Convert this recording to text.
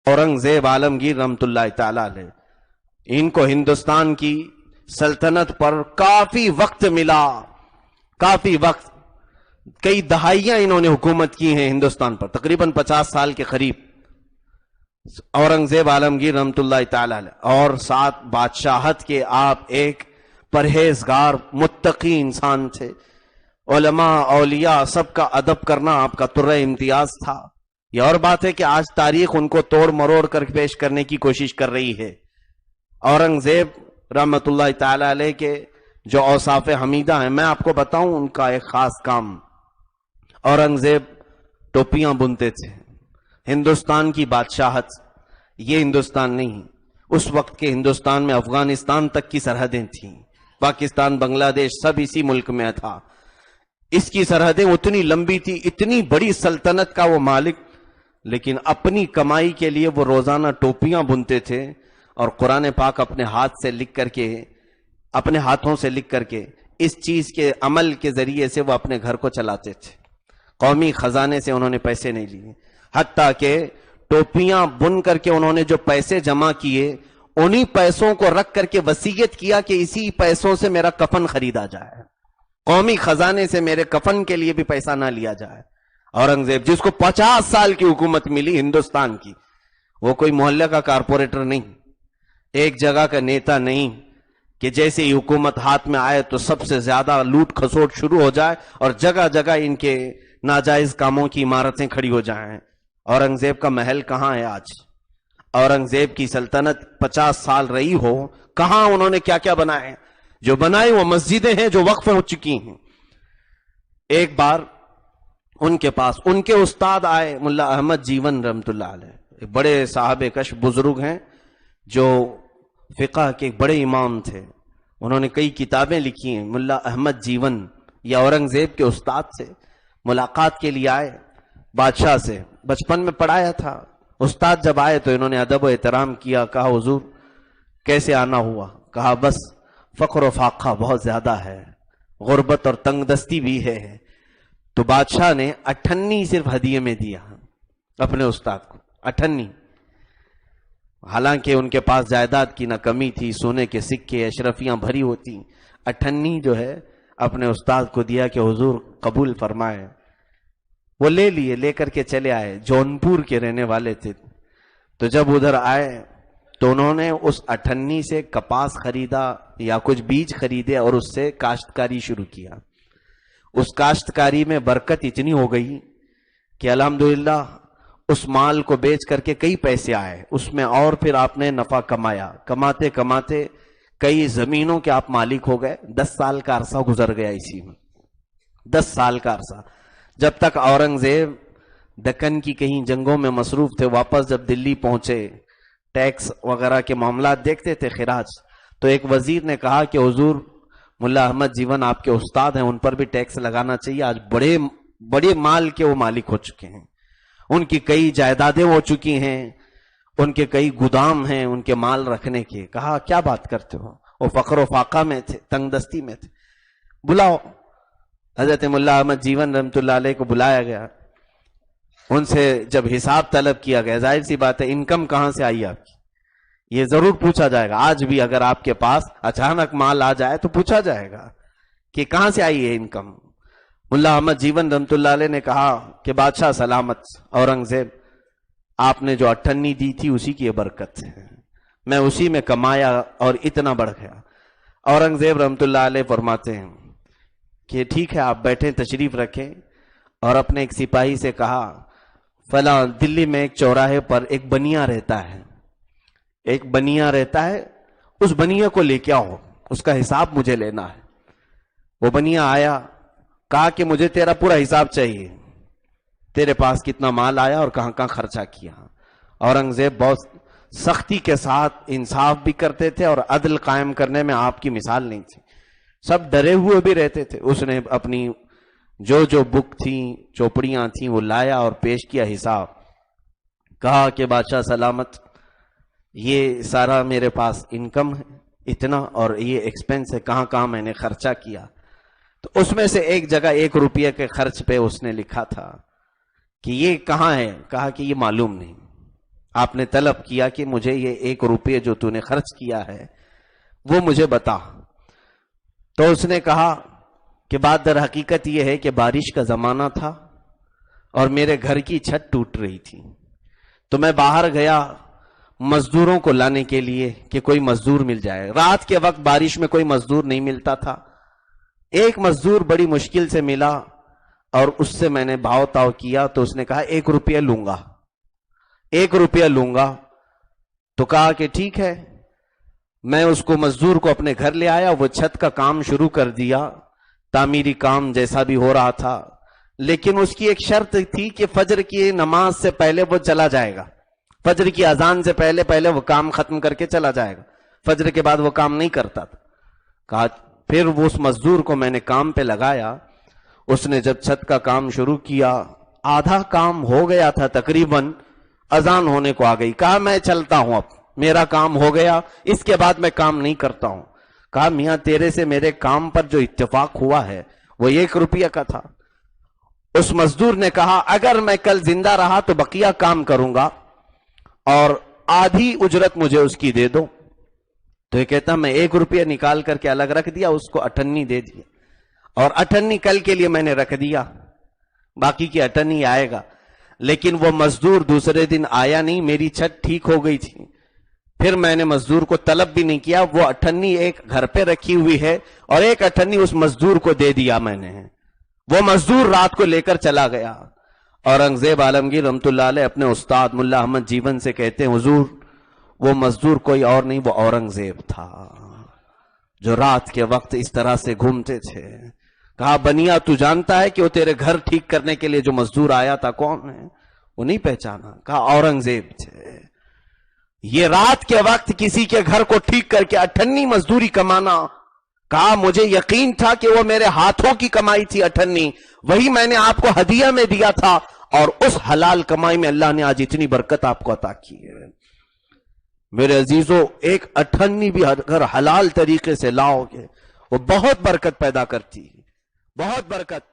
औरंगजेब आलमगीर रहमतुल्लाह ताला अलैह, इनको हिंदुस्तान की सल्तनत पर काफी वक्त मिला, काफी वक्त, कई दहाइयां इन्होंने हुकूमत की है हिंदुस्तान पर, तकरीबन 50 साल के करीब औरंगजेब आलमगीर रहमतुल्लाह ताला अलैह। और साथ बादशाहत के आप एक परहेजगार मुत्तकी इंसान थे, उलमा औलिया सबका अदब करना आपका तुर्रे इम्तियाज था। यह और बात है कि आज तारीख उनको तोड़ मरोड़ कर पेश करने की कोशिश कर रही है। औरंगजेब रहमतुल्लाह ताला अलैह के जो औसाफ हमीदा हैं, मैं आपको बताऊं उनका एक खास काम, औरंगजेब टोपियां बुनते थे। हिंदुस्तान की बादशाहत, ये हिंदुस्तान नहीं, उस वक्त के हिंदुस्तान में अफगानिस्तान तक की सरहदें थीं, पाकिस्तान बांग्लादेश सब इसी मुल्क में था। इसकी सरहदें उतनी लंबी थी, इतनी बड़ी सल्तनत का वो मालिक, लेकिन अपनी कमाई के लिए वो रोजाना टोपियां बुनते थे और कुरान पाक अपने हाथ से लिख करके, अपने हाथों से लिख करके इस चीज के अमल के जरिए से वो अपने घर को चलाते थे। कौमी खजाने से उन्होंने पैसे नहीं लिए, हत्ता के टोपियां बुन करके उन्होंने जो पैसे जमा किए, उन्हीं पैसों को रख करके वसीयत किया कि इसी पैसों से मेरा कफन खरीदा जाए, कौमी खजाने से मेरे कफन के लिए भी पैसा ना लिया जाए। औरंगजेब, जिसको 50 साल की हुकूमत मिली हिंदुस्तान की, वो कोई मोहल्ले का कारपोरेटर नहीं, एक जगह का नेता नहीं कि जैसे ही हुकूमत हाथ में आए तो सबसे ज्यादा लूट खसोट शुरू हो जाए और जगह जगह इनके नाजायज कामों की इमारतें खड़ी हो जाएं। औरंगजेब का महल कहां है आज? औरंगजेब की सल्तनत 50 साल रही हो, कहां उन्होंने क्या क्या बनाए? जो बनाई वो मस्जिदें हैं जो वक्फ हो चुकी हैं। एक बार उनके पास उनके उस्ताद आए, मुल्ला अहमद जीवन रहमतुल्लाह अलैह, बड़े साहब कश बुजुर्ग हैं जो फिक़ह के बड़े इमाम थे, उन्होंने कई किताबें लिखी हैं। मुल्ला अहमद जीवन या औरंगजेब के उस्ताद से मुलाकात के लिए आए, बादशाह से बचपन में पढ़ाया था। उस्ताद जब आए तो इन्होंने अदब व एहतराम किया, कहा हुजूर कैसे आना हुआ? कहा बस फक्र व फाका बहुत ज्यादा है, गुर्बत और तंगदस्ती भी है। तो बादशाह ने 98 सिर्फ हदिये में दिया अपने उस्ताद को, 98। हालांकि उनके पास जायदाद की ना कमी थी, सोने के सिक्के अशरफियां भरी होती, 98 जो है अपने उस्ताद को दिया कि हुजूर कबूल फरमाए। वो ले लिए, लेकर के चले आए, जौनपुर के रहने वाले थे। तो जब उधर आए तो उन्होंने उस 98 से कपास खरीदा या कुछ बीज खरीदे और उससे काश्तकारी शुरू किया। उस काश्तकारी में बरकत इतनी हो गई कि अल्हम्दुलिल्लाह उस माल को बेच करके कई पैसे आए उसमें, और फिर आपने नफा कमाया, कमाते कमाते कई जमीनों के आप मालिक हो गए। 10 साल का अरसा गुजर गया इसी में, 10 साल का अरसा, जब तक औरंगजेब दक्कन की कहीं जंगों में मसरूफ थे। वापस जब दिल्ली पहुंचे, टैक्स वगैरह के मामला देखते थे, खिराज, तो एक वजीर ने कहा कि हुजूर मुल्ला अहमद जीवन आपके उस्ताद हैं, उन पर भी टैक्स लगाना चाहिए, आज बड़े बड़े माल के वो मालिक हो चुके हैं, उनकी कई जायदादें हो चुकी हैं, उनके कई गुदाम हैं उनके माल रखने के। कहा क्या बात करते हो? वो फक्र फाका में थे, तंगदस्ती में थे। बुलाओ। हजरत मुल्ला अहमद जीवन रहमतुल्लाह अलैह को बुलाया गया, उनसे जब हिसाब तलब किया गया, जाहिर सी बात है इनकम कहां से आई आपकी, ये जरूर पूछा जाएगा। आज भी अगर आपके पास अचानक माल आ जाए तो पूछा जाएगा कि कहां से आई है इनकम। मुल्ला अहमद जीवन रहमतुल्लाह अलैह ने कहा कि बादशाह सलामत, औरंगजेब आपने जो 98 दी थी उसी की बरकत है, मैं उसी में कमाया और इतना बढ़ गया। औरंगजेब रहमतुल्लाह अलैह फरमाते हैं कि ठीक है आप बैठे, तशरीफ रखें, और अपने एक सिपाही से कहा फला दिल्ली में एक चौराहे पर एक बनिया रहता है, एक बनिया रहता है, उस बनिया को लेके आओ, उसका हिसाब मुझे लेना है। वो बनिया आया, कहा कि मुझे तेरा पूरा हिसाब चाहिए, तेरे पास कितना माल आया और कहां कहां खर्चा किया। औरंगजेब बहुत सख्ती के साथ इंसाफ भी करते थे और अदल कायम करने में आपकी मिसाल नहीं थी, सब डरे हुए भी रहते थे। उसने अपनी जो जो बुक थी, चौपड़ियां थी, वो लाया और पेश किया हिसाब, कहा कि बादशाह सलामत, ये सारा मेरे पास इनकम है इतना, और ये एक्सपेंस है, कहां कहां मैंने खर्चा किया। तो उसमें से एक जगह 1 रुपये के खर्च पे उसने लिखा था कि ये कहां है, कहा कि ये मालूम नहीं, آپ نے طلب کیا کہ مجھے یہ 1 روپیہ جو تو نے خرچ کیا ہے وہ مجھے بتا. تو اس نے کہا کہ بات در حقیقت یہ ہے کہ بارش کا زمانہ تھا اور میرے گھر کی چھت ٹوٹ رہی تھی، تو میں باہر گیا مزدوروں کو لانے کے لیے کہ کوئی مزدور مل جائے. رات کے وقت بارش میں کوئی مزدور نہیں ملتا تھا. ایک مزدور بڑی مشکل سے ملا اور اس سے میں نے بھاؤ تاؤ کیا تو اس نے کہا 1 روپیہ لوں گا، 1 روپیہ لوں گا. تو کہا کہ ٹھیک ہے. میں اس کو مزدور کو اپنے گھر لے آیا، وہ چھت کا کام شروع کر دیا، تعمیری کام جیسا بھی ہو رہا تھا، لیکن اس کی ایک شرط تھی کہ فجر کی نماز سے پہلے وہ چلا جائے گا، فجر کی اذان سے پہلے وہ کام ختم کر کے چلا جائے گا، فجر کے بعد وہ کام نہیں کرتا تھا. کہا پھر وہ اس مزدور کو میں نے کام پہ لگایا. اس نے جب چھت کا کام شروع کیا، آدھا کام ہو گیا تھا تقریباً، اذان ہونے کو آ گئی. کہا میں چلتا ہوں، اب میرا کام ہو گیا، اس کے بعد میں کام نہیں کرتا ہوں. کہا میاں تیرے سے میرے کام پر جو اتفاق ہوا ہے وہ 1 روپیہ کا تھا. اس مزدور نے کہا اگر میں کل زندہ رہا تو بقیہ کام کروں گا اور آدھی اجرت مجھے اس کی دے دو. تو یہ کہتا میں 1 روپیہ نکال کر کے الگ رکھ دیا، اس کو 98 دے دیا، اور 98 کل کے لیے میں نے رکھ دیا، باقی کی 98 آئے گا. لیکن وہ مزدور دوسرے دن آیا نہیں، میری چھت ٹھیک ہو گئی تھی. پھر میں نے مزدور کو طلب بھی نہیں کیا، وہ 98 ایک گھر پہ رکھی ہوئی ہے اور ایک 98 اس مزدور کو دے دیا میں نے. وہ مزدور رات کو لے کر چلا گیا. اورنگزیب عالمگیر رحمت اللہ علیہ اپنے استاد ملا احمد جیون سے کہتے ہیں حضور وہ مزدور کوئی اور نہیں، وہ اورنگزیب تھا جو رات کے وقت اس طرح سے گھومتے تھے. کہا بنیا تو جانتا ہے کہ وہ تیرے گھر ٹھیک کرنے کے لیے جو مزدور آیا تھا کون ہے؟ وہ نہیں پہچانا. کہا اورنگزیب تھے. یہ رات کے وقت کسی کے گھر کو ٹھیک کر کے 98 مزدوری کمانا. کہا مجھے یقین تھا کہ وہ میرے ہاتھوں کی کمائی تھی 98، وہی میں نے آپ کو ہدیہ میں دیا تھا، اور اس حلال کمائی میں اللہ نے آج اتنی برکت آپ کو عطا کی ہے. میرے عزیزوں ایک 98 بھی اگر حلال طریقے سے لاؤ گے وہ بہت برکت پیدا کرتی ہے، بہت برکت.